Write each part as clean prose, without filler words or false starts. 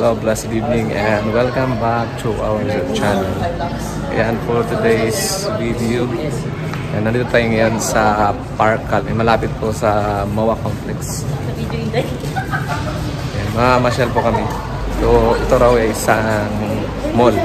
Hello, blessed evening and welcome back to our channel. And for today's video, nandito tayo ngayon sa Parkal, malapit po sa MOA Complex. Mamasyal po kami. So ito raw ay isang mall.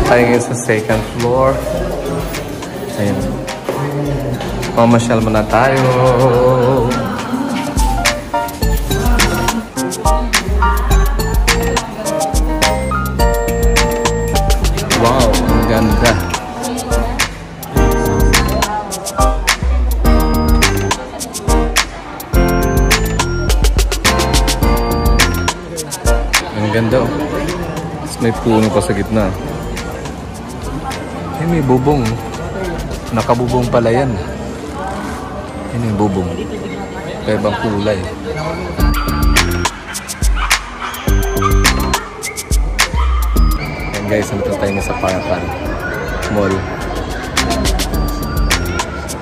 Tayo ngayon sa second floor. Ayun. Mamasyal muna tayo. Wow, ang ganda. Ang ganda. May puno pa sa gitna. May bubong. Nakabubong pala yan. Yan yung bubong. Kaya ibang kulay. Ayan guys, nandito tayo sa Parkal Mall.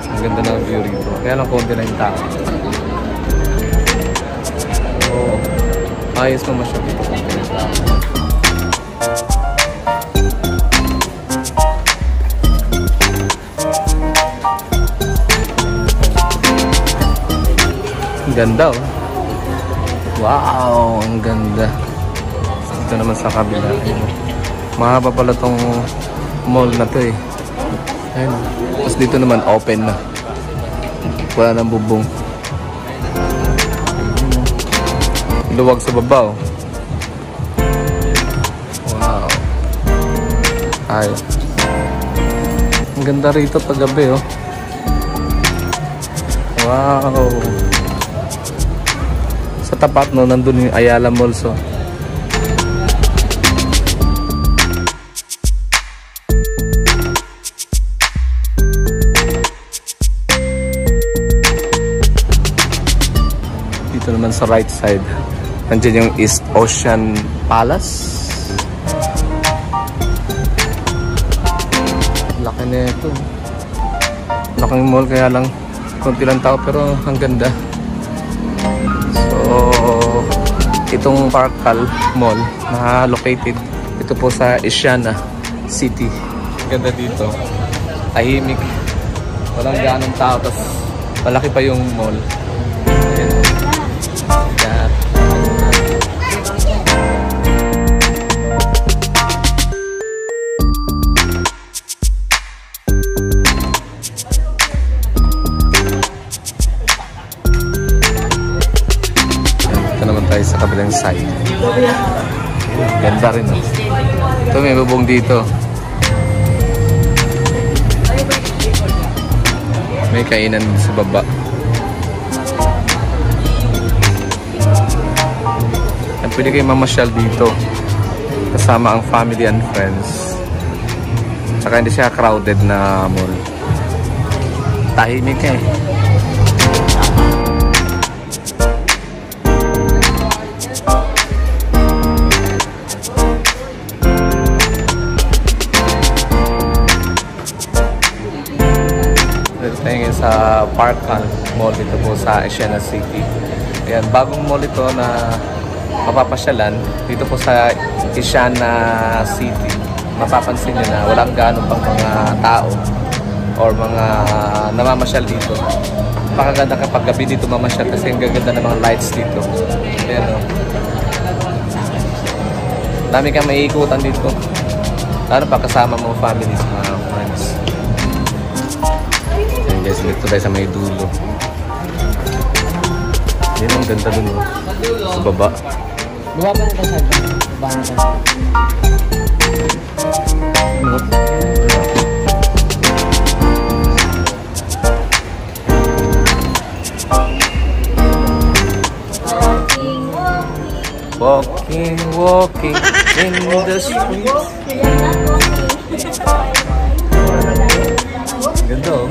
Ang ganda ng view rito. Kaya lang konti na yung tao. So, ayos naman siya dito konti na yung tao. Ganda oh. Wow, ang ganda. Ito naman sa kabila. Mahaba pala tong mall na to eh. Ayun. Tapos dito naman open na. Wala nang bubong. Luwag sa baba oh. Wow. Ay. Ang ganda rito pag gabi oh. Wow. Sa tapat no, nandun yung Ayala Mall so. Dito naman sa right side, nandiyan yung East Ocean Palace. Laki na ito. Laking mall kaya lang konti lang tao pero ang ganda. Itong Parkal Mall na located ito po sa Asiana City. Ganda dito. Tahimik. Walang ganong tao. Tapos malaki pa yung mall. Ayan. Yeah. Sa kabilang side. Ganda rin oh. Ito may bubong dito. May kainan sa baba. At pwede kayo mamasyal dito kasama ang family and friends. Tsaka hindi siya crowded na mall. Tahimik eh. Sa Parkal Mall dito po sa Asiana City. Ayan, bagong mall ito na mapapasyalan dito po sa Asiana City. Mapapansin nyo na walang gaano pang mga tao or mga namamasyal dito. Pakaganda kapag gabi dito mamasyal kasi ang gaganda ng mga lights dito. Pero dami kang maiikutan dito. Lalo pa kasama mo families, mga friends. Guys, dito tayo sa may dulo. Yan ang ganda dun oh. Sa baba. Buwa ba na tayo sa baba na tayo? Walking, walking in the streets. Ganda oh.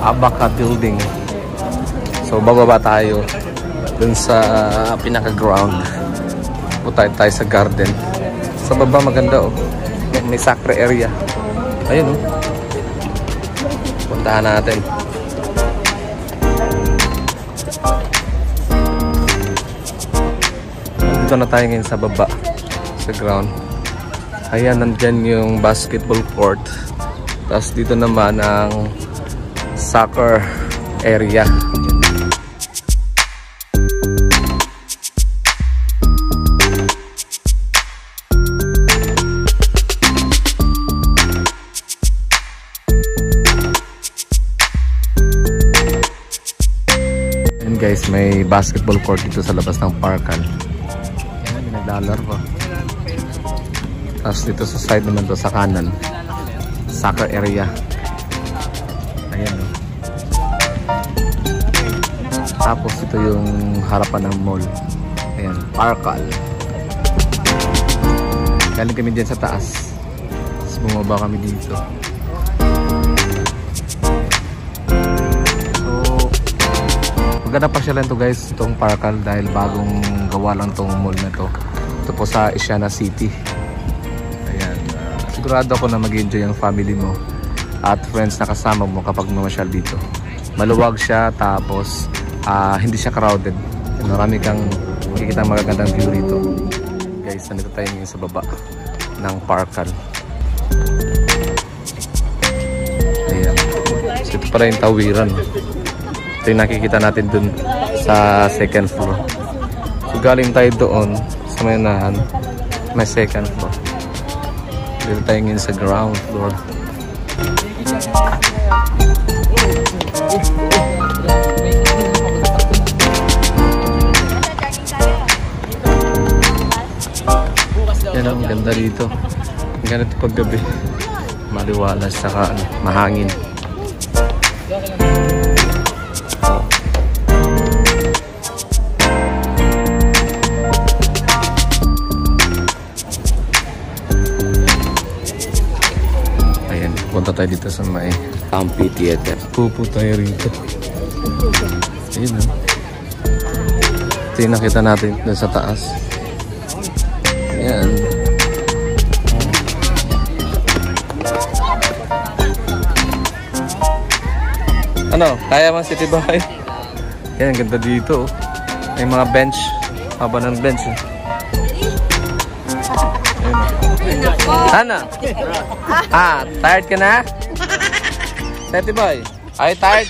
Abaka building. So bababa tayo dun sa pinaka-ground. Punta tayo sa garden. Sa baba maganda oh. May sacred area. Ayun oh. Puntahan natin. Dito na tayo ngayon sa baba. Sa ground. Ayan, nandyan yung basketball court. Tapos dito naman ang soccer area. And guys, may basketball court dito sa labas ng parkan. Ayan, may naglalaro. Tapos dito sa side naman to, sa kanan, soccer area. Ayan o. Tapos ito yung harapan ng mall. Ayan, Parkal. Galing kami dyan sa taas. Tapos bumaba kami dito. So, maganda pa siya lang to guys, itong Parkal, dahil bagong gawa lang tong mall na to. Ito po sa Asiana City. Ayan, sigurado ako na mag-enjoy ang family mo at friends na kasama mo kapag mamasyal dito. Maluwag siya, tapos hindi siya crowded. Marami kang makikita magagandang view rito. Guys, nandito tayo ngayon sa baba ng Parkal. Ayan. So, ito pala yung tawiran. Ito yung nakikita natin dun sa second floor. So galing tayo doon sa may unahan, may second floor. Dito tayo ngayon sa ground floor. Yan ang ganda dito. Ang ganda ito paggabi. Maliwalas, saka mahangin. Ayan, punta tayo dito sa may amphitheater. Pupo tayo rito. Ayun o. Ito yung nakita natin dun sa taas. Ayan. Ano? Kaya man City Boy? Yan, ang ganda dito. May mga bench. Haba ng bench. Sana? Tired ka na? City Boy? Are you tired?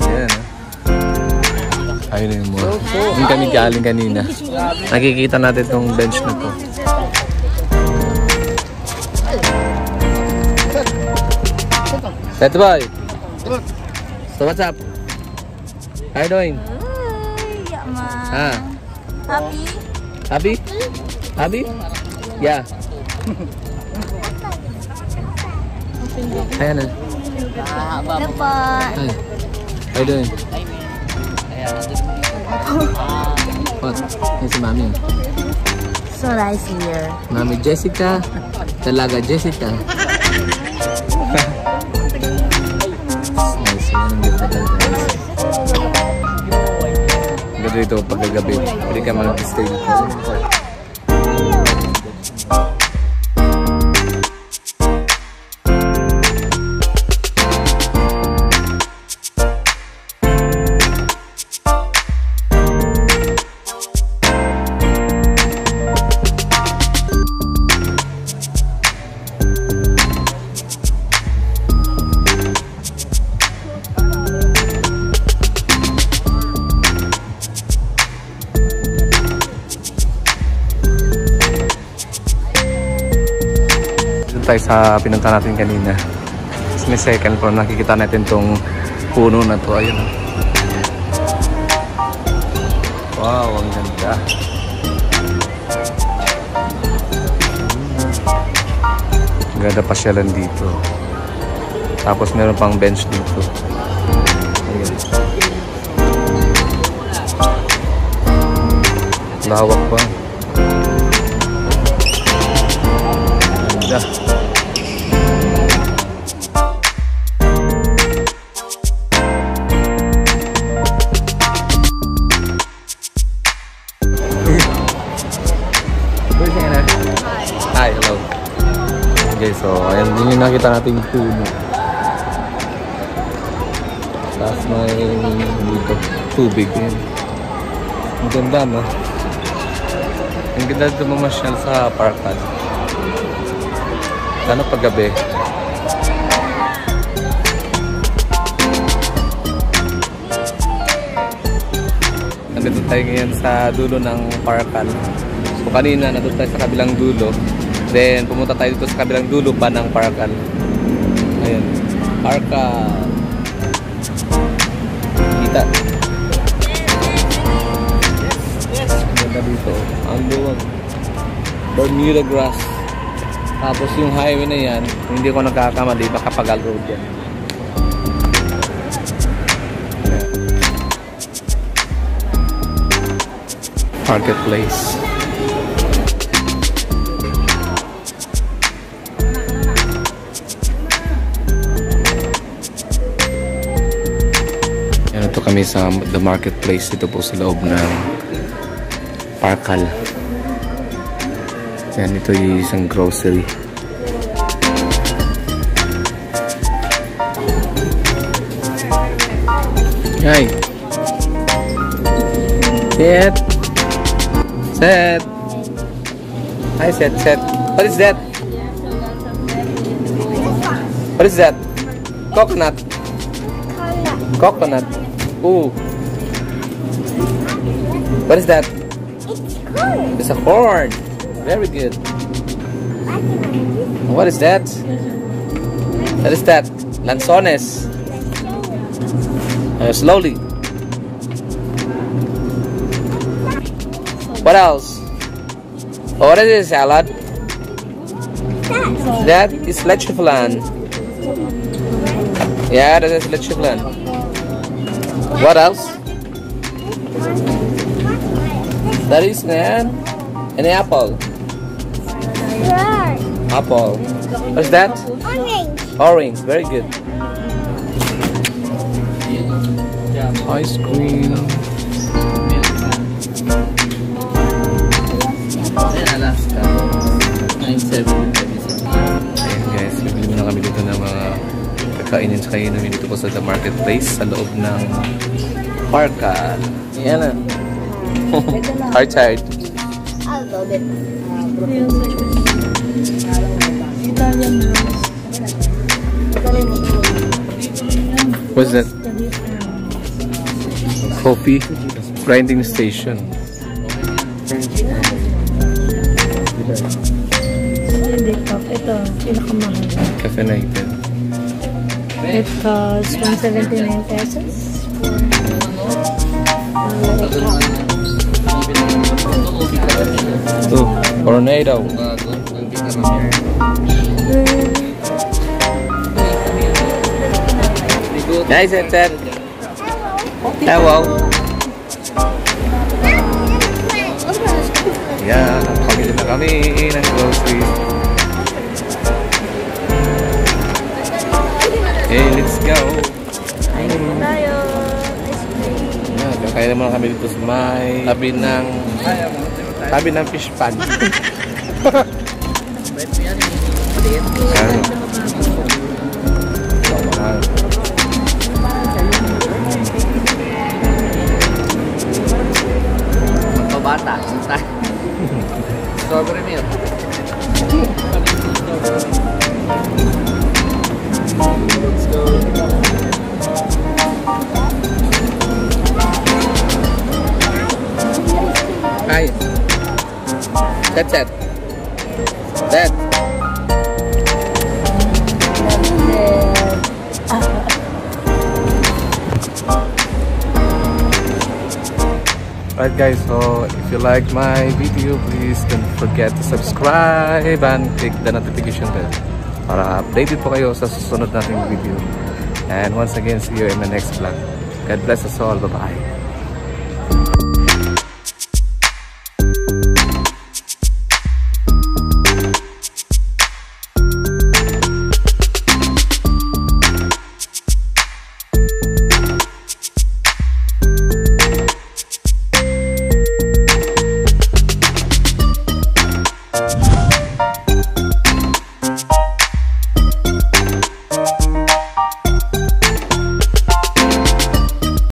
Yan. Ayun yung mo. Hindi kami galing kanina. Nakikita natin itong bench na to. City Boy. So what's up? How you doing? Happy? Happy? Happy? Yeah. Ayan na. Ano pa? Hi. How you doing? What? Hey, si Mami. So nice here. Mami Jessica. Talaga Jessica. Nice. Yan ang ganda talaga. Ganda dito pagkagabi. Hindi ka mag-stay dito. tayo sa pinunta natin kanina. Tapos may second floor, nakikita natin tong puno na to. Ayun. Wow, ang ganda. Ang ganda pasyalan dito. Tapos meron pang bench dito. Ayun. Lawak pa. Ganda. Hi, hello. Okay, so ayan din yung nakita nating puno. Tapos may dito, tubig din. Ang ganda, no? Ang ganda dito mamasyal sa parkan. Lalo pag gabi. Nandito tayo ngayon sa dulo ng parkan. So kanina nandito tayo sa kabilang dulo. Then pumunta tayo dito sa kabilang dulo pa ng parkan. Ayan. Parkan. Kita. Ang ganda dito. Ang luwag. Bermuda grass. Tapos yung highway na yan, hindi ko nagkakamali, baka Pagal Road yan. Marketplace. Yan, ito kami sa The Marketplace. Ito po sa loob ng Parkal. Yan, ito yung isang grocery. Hi! Set! Set! Hi, Set, Set. What is that? What is that? Coconut. Coconut. Ooh. What is that? It's a corn. Very good. What is that? What is that? Lanzones. Slowly. What else? Oh, what is this salad? That is leche flan. Yeah, that is leche flan. What else? That is an apple. Apple. What's that? Orange. Orange. Very good. Ice cream. Ayan guys, bibili muna kami dito ng mga kakainin sa kainumin dito po sa The Marketplace sa loob ng Parkal. Ayan na. Hard side. I'll load it. What's that? Coffee grinding station. Ito, pinakamahal. Caffeinated. It costs 179 pesos. Oh, tornado. Nice and set. Hello. Yeah, pamili na kami ng grocery. Hey, let's go. Tayo. Ice cream. Yeah, kakain naman kami dito sa may tabi ng fish pan. Ano? Bata. Strawberry milk. Let's go. Hi. That's it. That. Alright guys, so if you like my video, please don't forget to subscribe and click the notification bell para updated po kayo sa susunod nating video. And once again, see you in the next vlog. God bless us all. Bye-bye.